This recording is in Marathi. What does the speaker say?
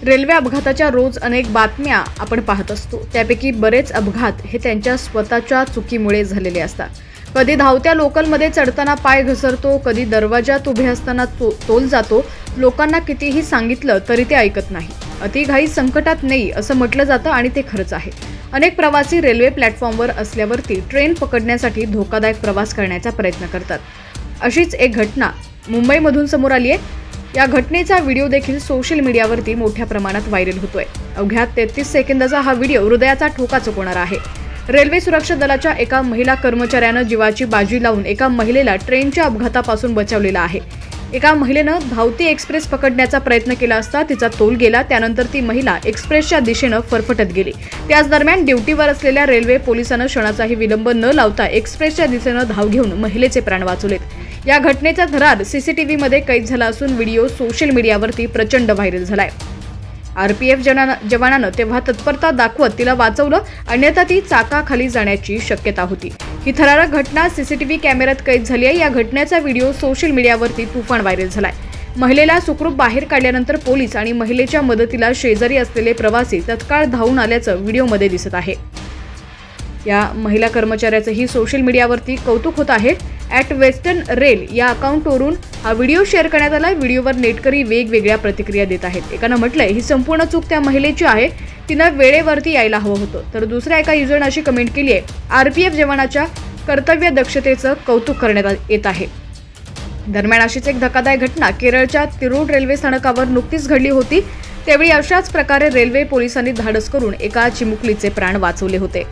रेल्वे अपघाताच्या रोज अनेक बातम्या आपण पाहत असतो। त्यापैकी बरेच अपघात हे त्यांच्या स्वतःच्या चुकीमुळे झालेले असतात। कधी धावत्या लोकलमध्ये चढताना पाय घसरतो, कधी दरवाजात उभे असताना तोल जातो। लोकांना कितीही सांगितलं तरी ते ऐकत नाही। अतिघाई संकटात नाही असं म्हटलं जातं आणि ते खरंच आहे। अनेक प्रवासी रेल्वे प्लॅटफॉर्मवर असल्यावरती ट्रेन पकडण्यासाठी धोकादायक प्रवास करण्याचा प्रयत्न करतात। अशीच एक घटना मुंबईमधून समोर आली आहे। या घटनेचा व्हिडिओ देखील सोशल मीडियावरती मोठ्या प्रमाणात व्हायरल होतोय। अवघ्या 33 सेकंदाचा हा व्हिडिओ हृदयाचा ठोका चुकवणारा आहे। रेल्वे सुरक्षा दलाच्या एका महिला कर्मचाऱ्यानं जीवाची बाजी लावून एका महिलेला ट्रेनच्या अपघातापासून बचावलेला आहे। एका महिलेनं धावती एक्सप्रेस पकडण्याचा प्रयत्न केला असता तिचा तोल गेला। त्यानंतर ती महिला एक्सप्रेसच्या दिशेनं फरफटत गेली। त्याच दरम्यान ड्युटीवर असलेल्या रेल्वे पोलिसांनी क्षणाचाही विलंब न लावता एक्सप्रेसच्या दिशेनं धाव घेऊन महिलेचे प्राण वाचवलेत। या घटनेचा थरार सीसीटीव्हीमध्ये कैद झाला असून व्हिडिओ सोशल मीडियावरती प्रचंड व्हायरल झालाय। आरपीएफ जवानानं तेव्हा तत्परता दाखवत तिला वाचवलं, अन्यथा ती चाकाखाली जाण्याची शक्यता होती। ही थरारक घटना सीसीटीव्ही कॅमेऱ्यात कैद झाली आहे। या घटनेचा व्हिडिओ सोशल मीडियावरती तुफान व्हायरल झालाय। महिलेला सुखरूप बाहेर काढल्यानंतर पोलीस आणि महिलेच्या मदतीला शेजारी असलेले प्रवासी तत्काळ धावून आल्याचं व्हिडिओमध्ये दिसत आहे। या महिला कर्मचाऱ्याचंही सोशल मीडियावरती कौतुक होत आहे। @वेस्टर्न रेल या अकाउंटवरून हा व्हिडिओ शेअर करण्यात आला। व्हिडिओवर नेटकरी वेगवेगळ्या प्रतिक्रिया देत आहेत। एकानं म्हटलंय ही संपूर्ण चूक त्या महिलेची आहे, तिनं वेळेवरती यायला हवं होतं। तर दुसऱ्या एका युजरनं अशी कमेंट केली आहे, आरपीएफ जवानाच्या कर्तव्य दक्षतेचं कौतुक करण्यात येत आहे। दरम्यान अशीच एक धक्कादायक घटना केरळच्या तिरूर रेल्वे स्थानकावर नुकतीच घडली होती। त्यावेळी अशाच प्रकारे रेल्वे पोलिसांनी धाडस करून एका चिमुकलीचे प्राण वाचवले होते।